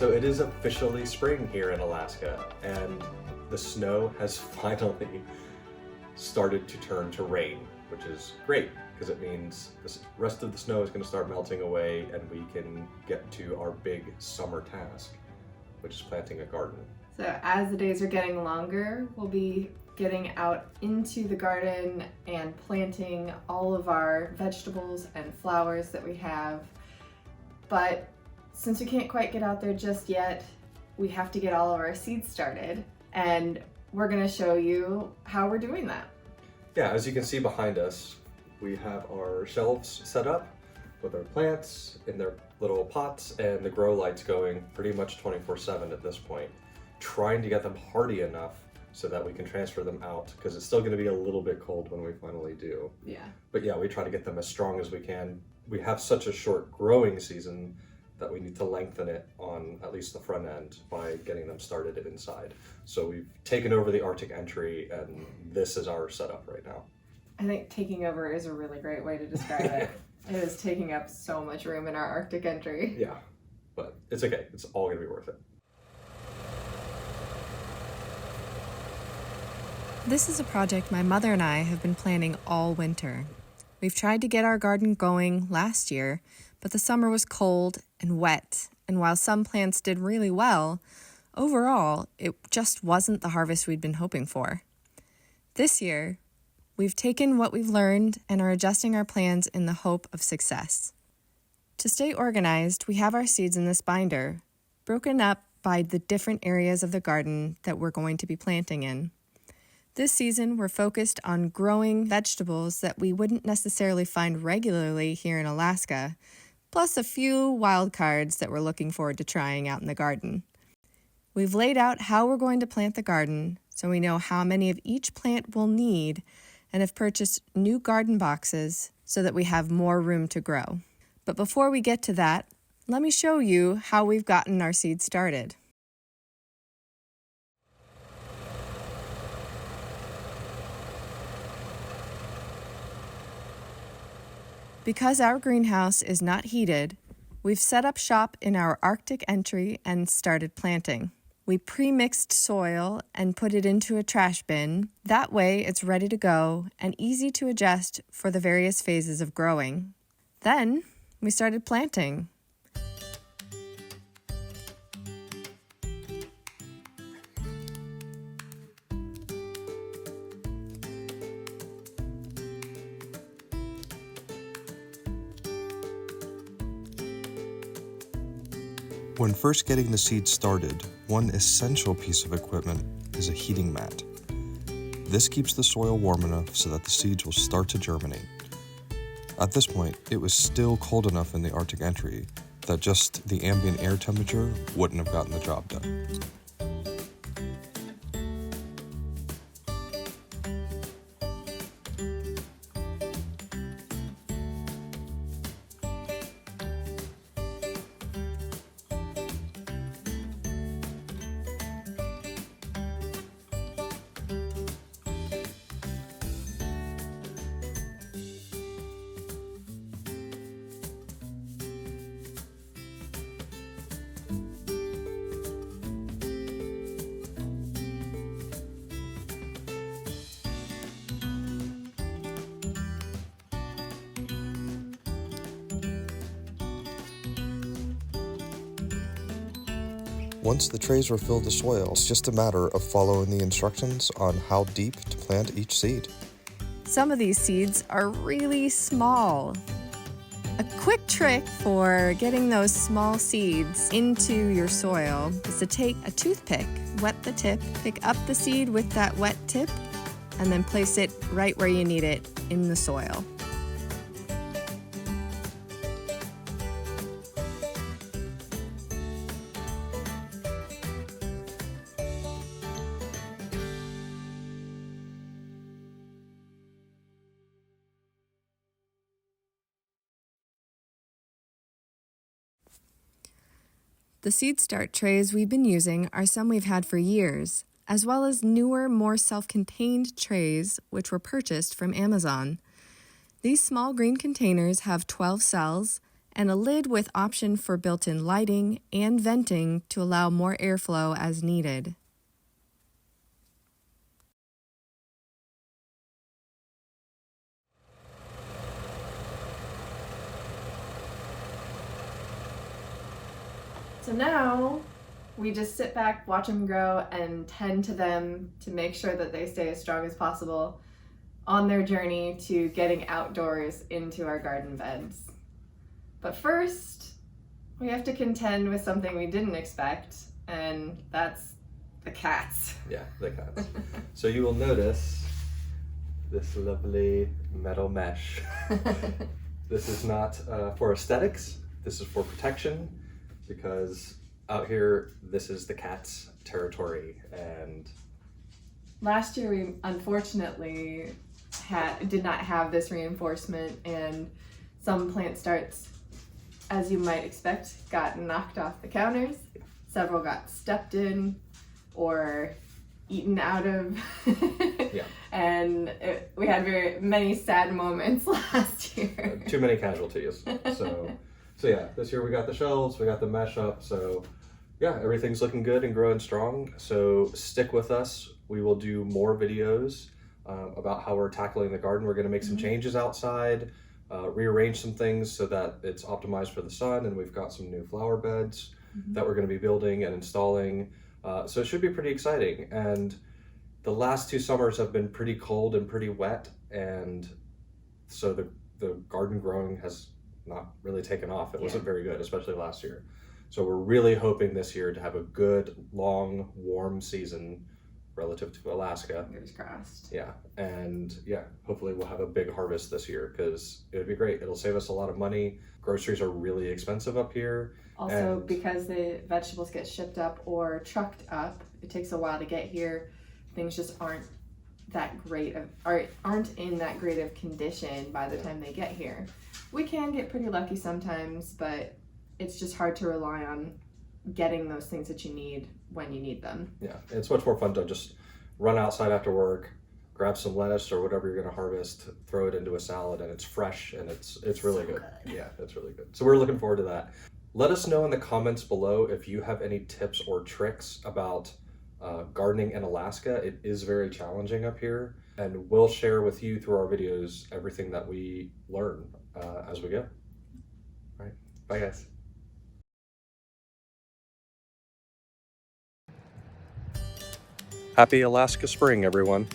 So it is officially spring here in Alaska, and the snow has finally started to turn to rain, which is great because it means the rest of the snow is going to start melting away and we can get to our big summer task, which is planting a garden. So as the days are getting longer, we'll be getting out into the garden and planting all of our vegetables and flowers that we have. But since we can't quite get out there just yet, we have to get all of our seeds started, and we're going to show you how we're doing that. Yeah, as you can see behind us, we have our shelves set up with our plants in their little pots and the grow lights going pretty much 24/7 at this point, trying to get them hardy enough so that we can transfer them out, because it's still going to be a little bit cold when we finally do. Yeah. But yeah, we try to get them as strong as we can. We have such a short growing season that we need to lengthen it on at least the front end by getting them started inside. So we've taken over the Arctic entry, and this is our setup right now. I think taking over is a really great way to describe it. It is taking up so much room in our Arctic entry. Yeah, but it's okay. It's all gonna be worth it. This is a project my mother and I have been planning all winter. We've tried to get our garden going last year, but the summer was cold and wet, and while some plants did really well, overall, it just wasn't the harvest we'd been hoping for. This year, we've taken what we've learned and are adjusting our plans in the hope of success. To stay organized, we have our seeds in this binder, broken up by the different areas of the garden that we're going to be planting in. This season, we're focused on growing vegetables that we wouldn't necessarily find regularly here in Alaska, plus a few wild cards that we're looking forward to trying out in the garden. We've laid out how we're going to plant the garden, so we know how many of each plant we'll need, and have purchased new garden boxes so that we have more room to grow. But before we get to that, let me show you how we've gotten our seeds started. Because our greenhouse is not heated, we've set up shop in our Arctic entry and started planting. We pre-mixed soil and put it into a trash bin. That way it's ready to go and easy to adjust for the various phases of growing. Then we started planting. When first getting the seeds started, one essential piece of equipment is a heating mat. This keeps the soil warm enough so that the seeds will start to germinate. At this point, it was still cold enough in the Arctic entry that just the ambient air temperature wouldn't have gotten the job done. Once the trays were filled with soil, it's just a matter of following the instructions on how deep to plant each seed. Some of these seeds are really small. A quick trick for getting those small seeds into your soil is to take a toothpick, wet the tip, pick up the seed with that wet tip, and then place it right where you need it in the soil. The seed start trays we've been using are some we've had for years, as well as newer, more self-contained trays which were purchased from Amazon. These small green containers have 12 cells and a lid with option for built-in lighting and venting to allow more airflow as needed. So now we just sit back, watch them grow, and tend to them to make sure that they stay as strong as possible on their journey to getting outdoors into our garden beds. But first, we have to contend with something we didn't expect, and that's the cats. Yeah, the cats. So you will notice this lovely metal mesh. This is not for aesthetics, this is for protection, because out here, this is the cat's territory. And last year we unfortunately did not have this reinforcement, and some plant starts, as you might expect, got knocked off the counters. Several got stepped in or eaten out of. Yeah. And we had very many sad moments last year. Too many casualties. So yeah, this year we got the shelves, we got the mesh up, so yeah, everything's looking good and growing strong. So stick with us. We will do more videos about how we're tackling the garden. We're going to make some changes outside, rearrange some things so that it's optimized for the sun, and we've got some new flower beds that we're going to be building and installing. So it should be pretty exciting. And the last 2 summers have been pretty cold and pretty wet, and so the garden growing has not really taken off. It wasn't very good, especially last year. So we're really hoping this year to have a good, long, warm season relative to Alaska. Fingers crossed. Yeah, and yeah, hopefully we'll have a big harvest this year, because it would be great. It'll save us a lot of money. Groceries are really expensive up here. Also, and because the vegetables get shipped up or trucked up, it takes a while to get here. Things just aren't that great aren't in that great of condition by the time they get here. We can get pretty lucky sometimes, but it's just hard to rely on getting those things that you need when you need them. Yeah, it's much more fun to just run outside after work, grab some lettuce or whatever you're going to harvest, throw it into a salad, and it's fresh and it's really good. Yeah, it's really good. So we're looking forward to that. Let us know in the comments below if you have any tips or tricks about gardening in Alaska. It is very challenging up here, and we'll share with you through our videos everything that we learn as we go. All right, bye guys. Happy Alaska spring, everyone.